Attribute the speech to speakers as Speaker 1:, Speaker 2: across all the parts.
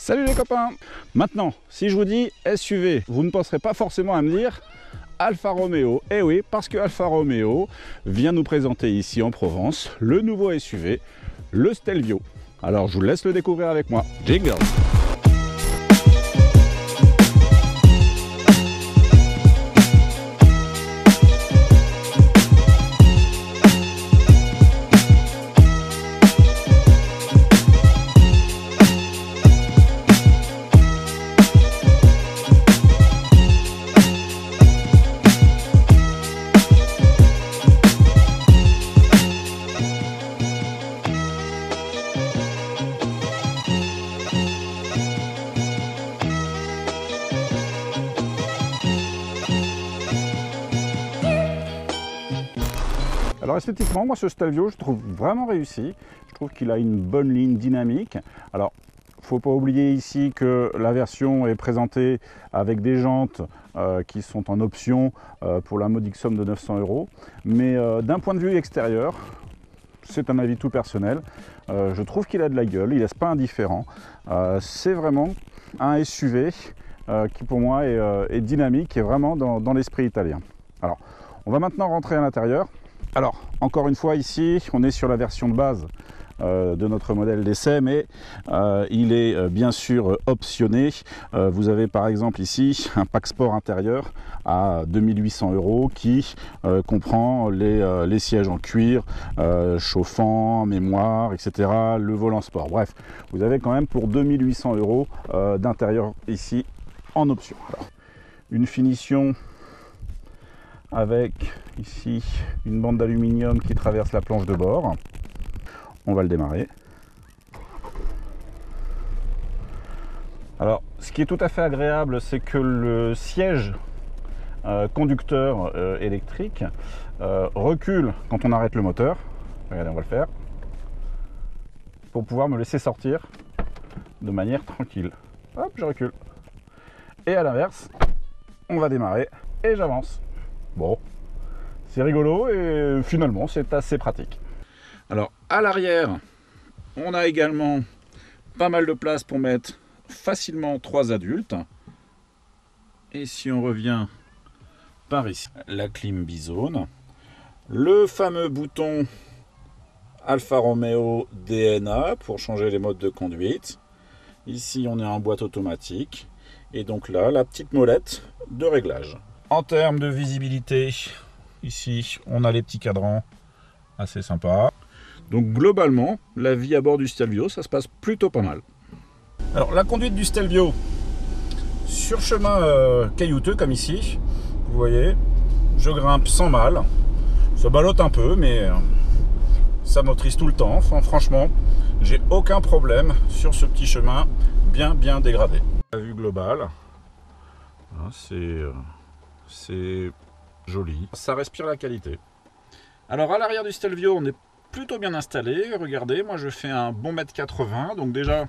Speaker 1: Salut les copains! Maintenant, si je vous dis SUV, vous ne penserez pas forcément à me dire Alfa Romeo. Eh oui, parce que Alfa Romeo vient nous présenter ici en Provence le nouveau SUV, le Stelvio. Alors je vous laisse le découvrir avec moi. Jingle! Alors esthétiquement, moi ce Stelvio, je trouve vraiment réussi. Je trouve qu'il a une bonne ligne dynamique. Alors, faut pas oublier ici que la version est présentée avec des jantes qui sont en option pour la modique somme de 900 €. Mais d'un point de vue extérieur, c'est un avis tout personnel. Je trouve qu'il a de la gueule, il laisse pas indifférent. C'est vraiment un SUV qui pour moi est dynamique et vraiment dans l'esprit italien. Alors, on va maintenant rentrer à l'intérieur. Alors, encore une fois, ici, on est sur la version de base de notre modèle d'essai, mais il est bien sûr optionné. Vous avez par exemple ici un pack sport intérieur à 2800 € qui comprend les sièges en cuir, chauffant, mémoire, etc., le volant sport. Bref, vous avez quand même pour 2800 € d'intérieur ici en option. Alors, une finition avec ici une bande d'aluminium qui traverse la planche de bord. On va le démarrer. Alors, ce qui est tout à fait agréable, c'est que le siège conducteur électrique recule quand on arrête le moteur. Regardez, on va le faire. Pour pouvoir me laisser sortir de manière tranquille. Hop, je recule. Et à l'inverse, on va démarrer et j'avance. Bon, c'est rigolo et finalement c'est assez pratique. Alors à l'arrière, on a également pas mal de place pour mettre facilement 3 adultes. Et si on revient par ici, la clim bizone, le fameux bouton Alfa Romeo DNA pour changer les modes de conduite. Ici on est en boîte automatique et donc là la petite molette de réglage. En termes de visibilité, ici, on a les petits cadrans assez sympas. Donc globalement, la vie à bord du Stelvio, ça se passe plutôt pas mal. Alors la conduite du Stelvio, sur chemin caillouteux comme ici, vous voyez, je grimpe sans mal. Ça ballotte un peu, mais ça motorise tout le temps. Enfin, franchement, j'ai aucun problème sur ce petit chemin bien dégradé. La vue globale, c'est joli, ça respire la qualité. Alors à l'arrière du Stelvio, on est plutôt bien installé. Regardez, moi je fais un bon 1,80 m. Donc déjà,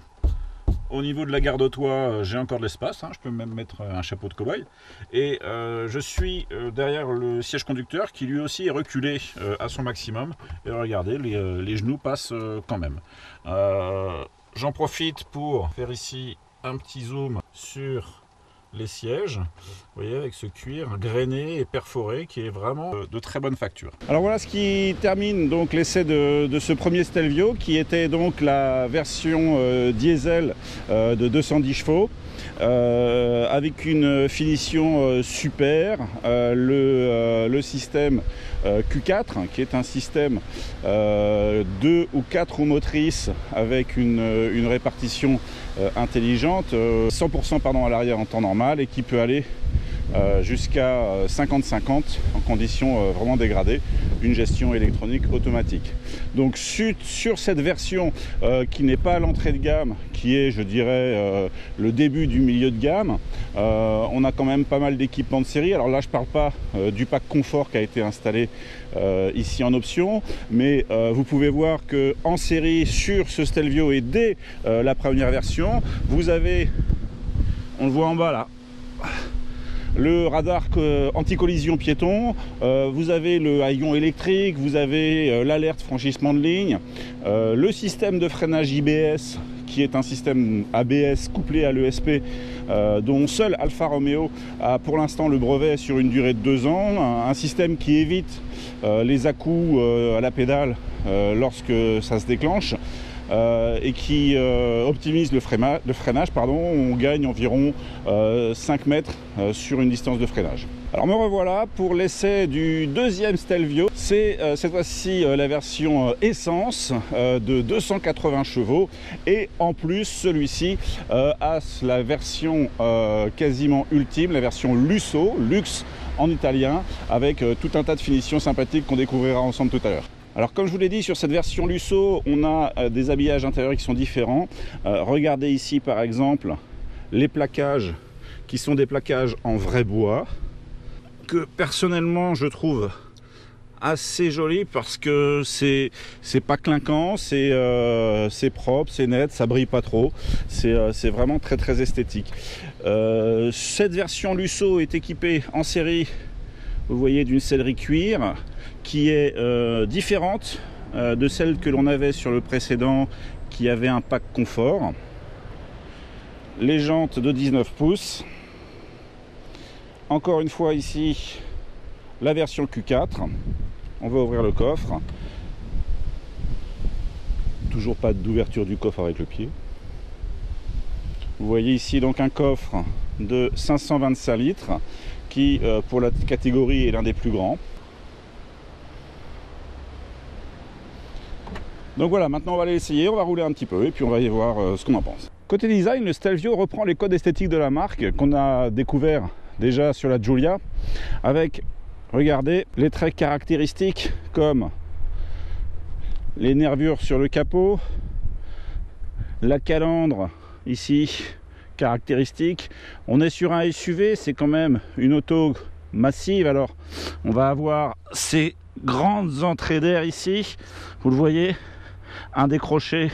Speaker 1: au niveau de la garde au toit, j'ai encore de l'espace. Je peux même mettre un chapeau de cow-boy. Et je suis derrière le siège conducteur qui lui aussi est reculé à son maximum. Et regardez, les genoux passent quand même. J'en profite pour faire ici un petit zoom sur les sièges, vous voyez, avec ce cuir grainé et perforé qui est vraiment de très bonne facture. Alors voilà ce qui termine donc l'essai de ce premier Stelvio qui était donc la version diesel de 210 chevaux avec une finition super, le système Q4 qui est un système 2 ou 4 roues motrices avec une répartition intelligente, 100% pardon, à l'arrière en temps normal et qui peut aller jusqu'à 50-50 en conditions vraiment dégradées, une gestion électronique automatique. Donc sur cette version qui n'est pas l'entrée de gamme, qui est je dirais le début du milieu de gamme, on a quand même pas mal d'équipements de série. Alors là je parle pas du pack confort qui a été installé ici en option, mais vous pouvez voir que en série sur ce Stelvio et dès la première version, vous avez, on le voit en bas là, le radar anti-collision piéton, vous avez le haillon électrique, vous avez l'alerte franchissement de ligne, le système de freinage IBS qui est un système ABS couplé à l'ESP, dont seul Alfa Romeo a pour l'instant le brevet sur une durée de 2 ans. Un système qui évite les à-coups à la pédale lorsque ça se déclenche. Et qui optimise le freinage. On gagne environ 5 mètres sur une distance de freinage. Alors me revoilà pour l'essai du deuxième Stelvio. C'est cette fois-ci la version essence de 280 chevaux, et en plus celui-ci a la version quasiment ultime, la version Lusso, Luxe en italien, avec tout un tas de finitions sympathiques qu'on découvrira ensemble tout à l'heure. Alors comme je vous l'ai dit, sur cette version Lusso, on a des habillages intérieurs qui sont différents. Regardez ici par exemple les plaquages qui sont des plaquages en vrai bois, que personnellement je trouve assez joli parce que c'est pas clinquant, c'est propre, c'est net, ça brille pas trop, c'est vraiment très très esthétique. Cette version Lusso est équipée en série, vous voyez, d'une sellerie cuir qui est différente de celle que l'on avait sur le précédent, qui avait un pack confort. Les jantes de 19 pouces. Encore une fois ici, la version Q4. On va ouvrir le coffre. Toujours pas d'ouverture du coffre avec le pied. Vous voyez ici donc un coffre de 525 litres qui, pour la catégorie, est l'un des plus grands. Donc voilà, maintenant on va aller essayer, on va rouler un petit peu et puis on va y voir ce qu'on en pense. Côté design, le Stelvio reprend les codes esthétiques de la marque qu'on a découvert déjà sur la Giulia, avec, regardez, les traits caractéristiques comme les nervures sur le capot, la calandre ici caractéristique. On est sur un SUV, c'est quand même une auto massive, alors on va avoir ces grandes entrées d'air ici, vous le voyez, un décroché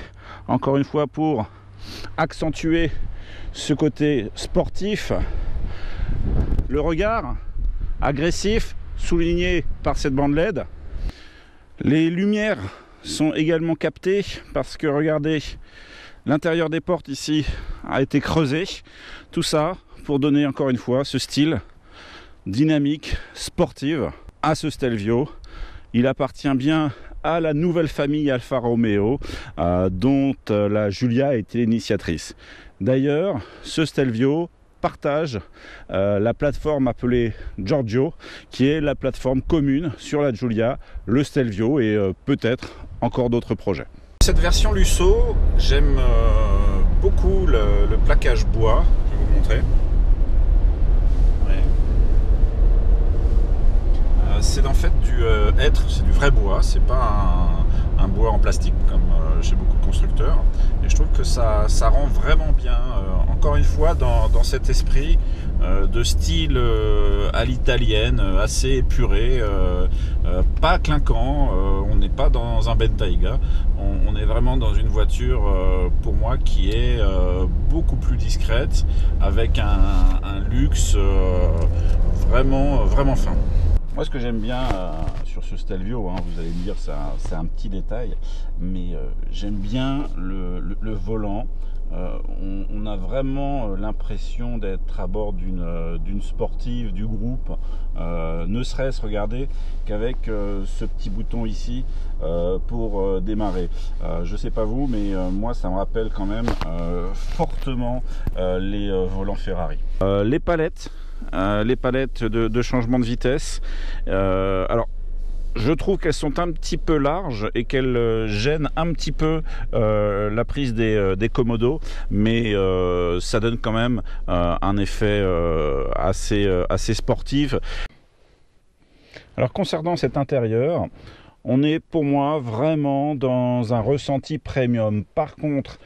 Speaker 1: encore une fois pour accentuer ce côté sportif. Le regard agressif souligné par cette bande LED. Les lumières sont également captées parce que regardez, l'intérieur des portes ici a été creusé. Tout ça pour donner encore une fois ce style dynamique, sportive à ce Stelvio. Il appartient bien à la nouvelle famille Alfa Romeo dont la Giulia a été l'initiatrice. D'ailleurs, ce Stelvio partage la plateforme appelée Giorgio, qui est la plateforme commune sur la Giulia, le Stelvio et peut-être encore d'autres projets. Cette version Lusso, j'aime beaucoup le plaquage bois. Je vais vous montrer. Ouais. C'est en fait du hêtre, c'est du vrai bois, c'est pas un bois en plastique comme chez beaucoup de constructeurs. Et je trouve que ça rend vraiment bien, encore une fois, dans cet esprit de style à l'italienne, assez épuré, pas clinquant. On n'est pas dans un Bentayga, on est vraiment dans une voiture pour moi qui est beaucoup plus discrète, avec un luxe vraiment fin. Moi, ce que j'aime bien sur ce Stelvio, vous allez me dire c'est un petit détail, mais j'aime bien le volant. On a vraiment l'impression d'être à bord d'une sportive du groupe, ne serait-ce, regardez, qu'avec ce petit bouton ici pour démarrer. Je sais pas vous, mais moi ça me rappelle quand même fortement les volants Ferrari. Les palettes de changement de vitesse, alors je trouve qu'elles sont un petit peu larges et qu'elles gênent un petit peu la prise des commodos, mais ça donne quand même un effet assez sportif. Alors concernant cet intérieur, on est pour moi vraiment dans un ressenti premium. Par contre,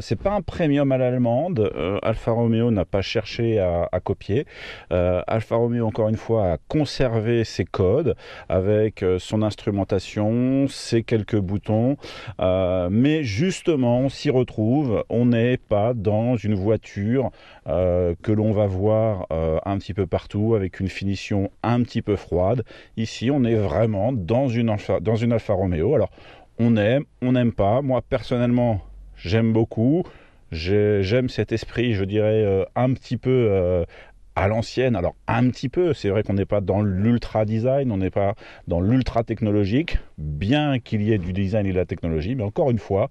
Speaker 1: c'est pas un premium à l'allemande. Alfa Romeo n'a pas cherché à copier. Alfa Romeo, encore une fois, a conservé ses codes avec son instrumentation, ses quelques boutons. Mais justement, on s'y retrouve. On n'est pas dans une voiture que l'on va voir un petit peu partout avec une finition un petit peu froide. Ici, on est vraiment dans une Alfa Romeo. Alors, on aime, on n'aime pas. Moi, personnellement, j'aime beaucoup. J'aime cet esprit, je dirais, un petit peu à l'ancienne. Alors un petit peu, c'est vrai qu'on n'est pas dans l'ultra design, on n'est pas dans l'ultra technologique, bien qu'il y ait du design et de la technologie, mais encore une fois,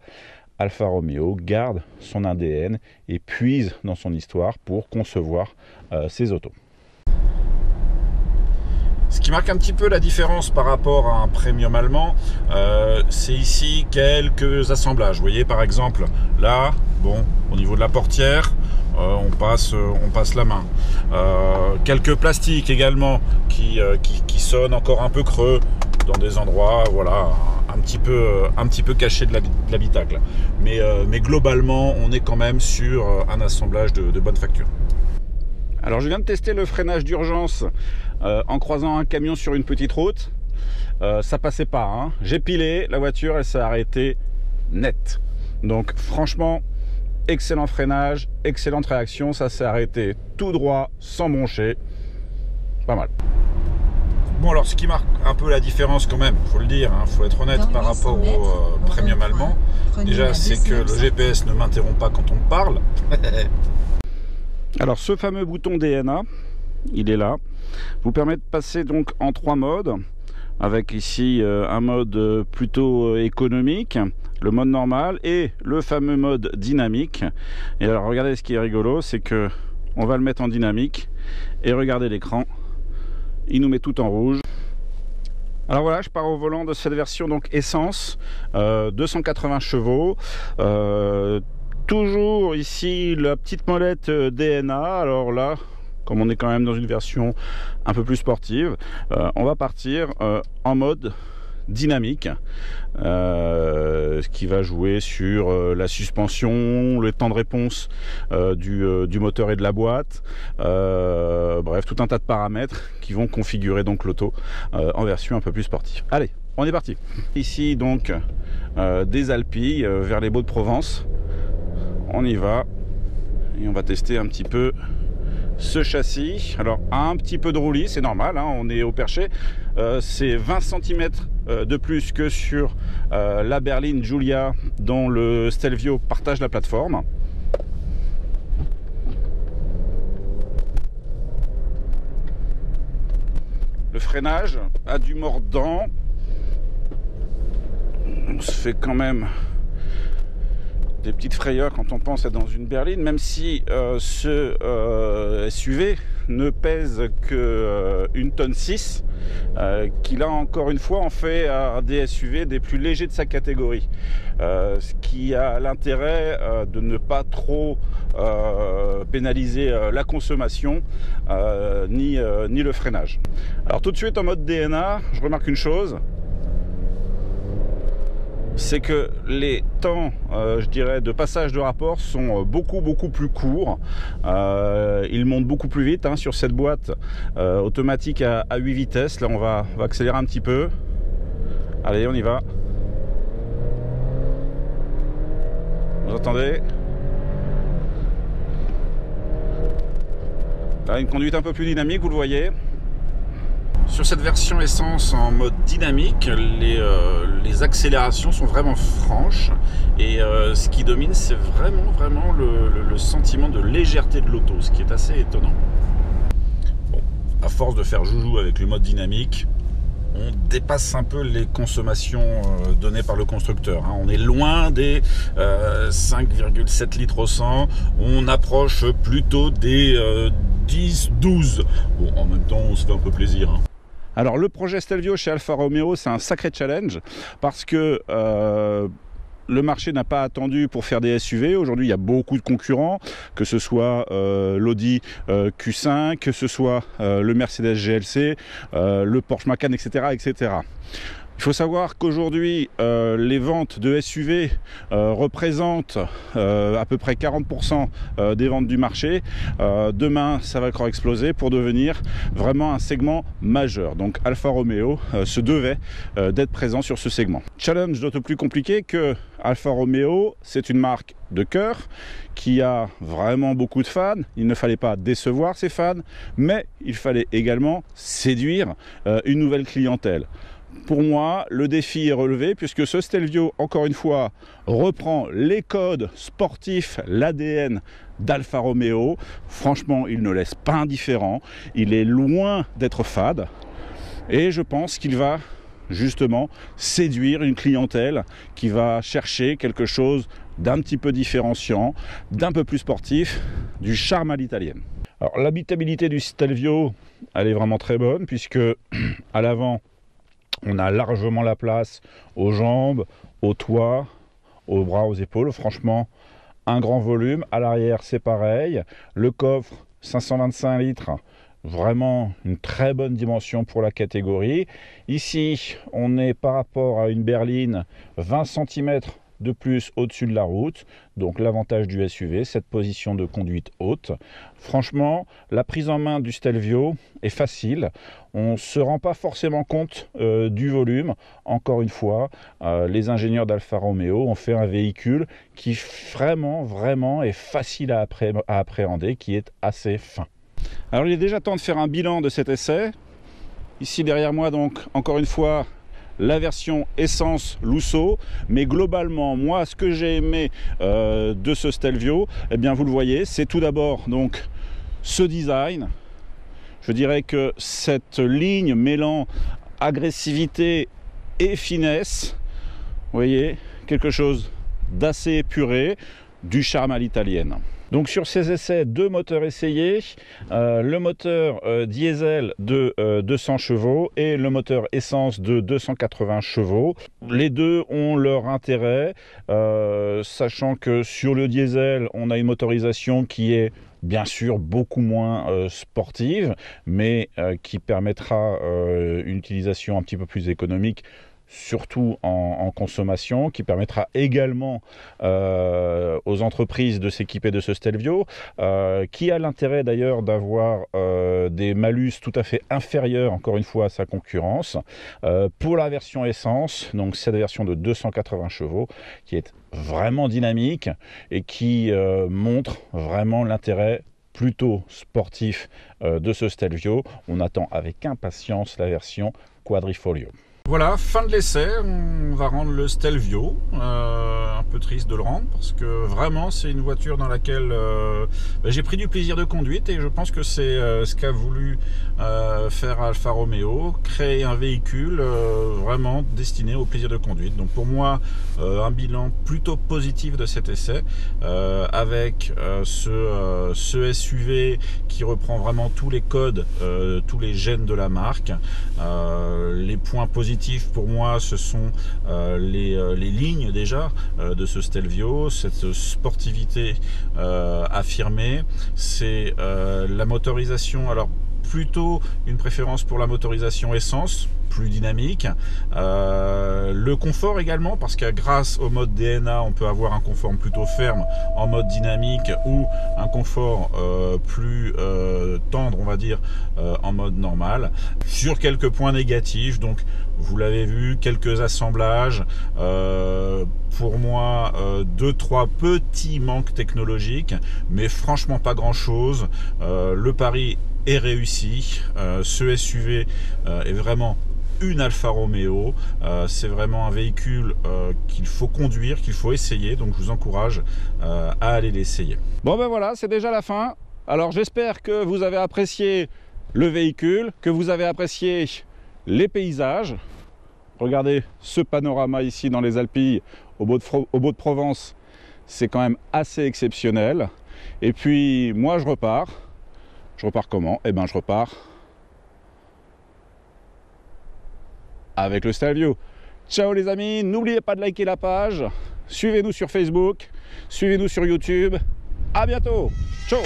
Speaker 1: Alfa Romeo garde son ADN et puise dans son histoire pour concevoir ses autos. Ce qui marque un petit peu la différence par rapport à un premium allemand, c'est ici quelques assemblages. Vous voyez par exemple, là, bon, au niveau de la portière, on passe la main. Quelques plastiques également qui sonnent encore un peu creux dans des endroits, voilà, un petit peu cachés de l'habitacle. Mais globalement, on est quand même sur un assemblage de bonne facture. Alors je viens de tester le freinage d'urgence en croisant un camion sur une petite route. Ça passait pas, hein. J'ai pilé, la voiture elle s'est arrêtée net. Donc franchement, excellent freinage, excellente réaction, ça s'est arrêté tout droit, sans broncher. Pas mal. Bon alors ce qui marque un peu la différence quand même, faut le dire, hein, faut être honnête par rapport au premium allemand. Déjà c'est que le GPS ne m'interrompt pas quand on parle. Alors ce fameux bouton DNA, il est là, vous permet de passer donc en 3 modes, avec ici un mode plutôt économique, le mode normal et le fameux mode dynamique. Et alors regardez, ce qui est rigolo, c'est que on va le mettre en dynamique et regardez l'écran, il nous met tout en rouge. Alors voilà, je pars au volant de cette version donc essence, 280 chevaux. Toujours ici la petite molette DNA. Alors là, comme on est quand même dans une version un peu plus sportive, on va partir en mode dynamique, ce qui va jouer sur la suspension, le temps de réponse du moteur et de la boîte, bref, tout un tas de paramètres qui vont configurer donc l'auto en version un peu plus sportive. Allez, on est parti. Ici donc des Alpilles vers les Baux-de-Provence. On y va et on va tester un petit peu ce châssis. Alors un petit peu de roulis, c'est normal, hein, on est au perché. C'est 20 cm de plus que sur la berline Giulia dont le Stelvio partage la plateforme. Le freinage a du mordant. On se fait quand même des petites frayeurs quand on pense être dans une berline, même si ce SUV ne pèse que 1,6 tonne, qui là encore une fois en fait un des SUV des plus légers de sa catégorie, ce qui a l'intérêt de ne pas trop pénaliser la consommation ni le freinage. Alors tout de suite en mode DNA, je remarque une chose, c'est que les temps, je dirais, de passage de rapport sont beaucoup plus courts. Ils montent beaucoup plus vite, hein, sur cette boîte automatique à 8 vitesses. Là, on va accélérer un petit peu. Allez, on y va. Vous entendez? Là, une conduite un peu plus dynamique, vous le voyez. Sur cette version essence en mode dynamique, les accélérations sont vraiment franches et ce qui domine, c'est vraiment le sentiment de légèreté de l'auto, ce qui est assez étonnant. Bon, à force de faire joujou avec le mode dynamique, on dépasse un peu les consommations données par le constructeur, hein. On est loin des 5,7 litres au 100, on approche plutôt des 10-12. Bon, en même temps, on se fait un peu plaisir, hein. Alors le projet Stelvio chez Alfa Romeo, c'est un sacré challenge parce que le marché n'a pas attendu pour faire des SUV. Aujourd'hui, il y a beaucoup de concurrents, que ce soit l'Audi Q5, que ce soit le Mercedes GLC, le Porsche Macan, etc., etc. Il faut savoir qu'aujourd'hui, les ventes de SUV représentent à peu près 40% des ventes du marché. Demain, ça va encore exploser pour devenir vraiment un segment majeur. Donc Alfa Romeo se devait d'être présent sur ce segment. Challenge d'autant plus compliqué que Alfa Romeo, c'est une marque de cœur qui a vraiment beaucoup de fans. Il ne fallait pas décevoir ses fans, mais il fallait également séduire une nouvelle clientèle. pour moi, le défi est relevé puisque ce Stelvio, encore une fois, reprend les codes sportifs, l'ADN d'Alfa Romeo. Franchement, il ne laisse pas indifférent. Il est loin d'être fade. Et je pense qu'il va justement séduire une clientèle qui va chercher quelque chose d'un petit peu différenciant, d'un peu plus sportif, du charme à l'italienne. Alors l'habitabilité du Stelvio, elle est vraiment très bonne puisque à l'avant, on a largement la place aux jambes, au toit, aux bras, aux épaules. Franchement, un grand volume. À l'arrière, c'est pareil. Le coffre, 525 litres. Vraiment une très bonne dimension pour la catégorie. Ici, on est par rapport à une berline 20 cm de plus au-dessus de la route, donc l'avantage du SUV, cette position de conduite haute. Franchement, la prise en main du Stelvio est facile, on ne se rend pas forcément compte du volume. Encore une fois, les ingénieurs d'Alfa Romeo ont fait un véhicule qui vraiment est facile à appréhender, qui est assez fin. Alors il est déjà temps de faire un bilan de cet essai. Ici derrière moi, donc encore une fois, la version essence Lusso, mais globalement moi ce que j'ai aimé de ce Stelvio, eh bien vous le voyez, c'est tout d'abord donc ce design. Je dirais que cette ligne mêlant agressivité et finesse, vous voyez, quelque chose d'assez épuré, du charme à l'italienne. Donc sur ces essais, 2 moteurs essayés, le moteur diesel de 200 chevaux et le moteur essence de 280 chevaux. Les deux ont leur intérêt, sachant que sur le diesel, on a une motorisation qui est bien sûr beaucoup moins sportive, mais qui permettra une utilisation un petit peu plus économique, surtout en consommation, qui permettra également aux entreprises de s'équiper de ce Stelvio, qui a l'intérêt d'ailleurs d'avoir des malus tout à fait inférieurs, encore une fois, à sa concurrence. Pour la version essence, donc cette version de 280 chevaux, qui est vraiment dynamique et qui montre vraiment l'intérêt plutôt sportif de ce Stelvio. On attend avec impatience la version Quadrifoglio. Voilà, fin de l'essai, on va rendre le Stelvio, un peu triste de le rendre parce que vraiment c'est une voiture dans laquelle j'ai pris du plaisir de conduite et je pense que c'est ce qu'a voulu faire Alfa Romeo, créer un véhicule vraiment destiné au plaisir de conduite. Donc pour moi, un bilan plutôt positif de cet essai avec ce SUV qui reprend vraiment tous les codes, tous les gènes de la marque. Les points positifs pour moi, ce sont les lignes déjà de ce Stelvio, cette sportivité affirmée, c'est la motorisation, alors plutôt une préférence pour la motorisation essence, plus dynamique, le confort également, parce que grâce au mode DNA on peut avoir un confort plutôt ferme en mode dynamique ou un confort plus tendre, on va dire, en mode normal. Sur quelques points négatifs, donc vous l'avez vu, quelques assemblages, pour moi 2-3 petits manques technologiques, mais franchement pas grand chose. Le pari est réussi, ce SUV est vraiment une Alfa Romeo, c'est vraiment un véhicule qu'il faut conduire, qu'il faut essayer, donc je vous encourage à aller l'essayer. Bon ben voilà, c'est déjà la fin. Alors j'espère que vous avez apprécié le véhicule, que vous avez apprécié les paysages. Regardez ce panorama ici dans les Alpilles au Beau de Provence, c'est quand même assez exceptionnel. Et puis moi je repars. Je repars comment? Eh ben je repars avec le Stelvio. Ciao les amis, n'oubliez pas de liker la page, suivez-nous sur Facebook, suivez-nous sur YouTube. À bientôt, ciao.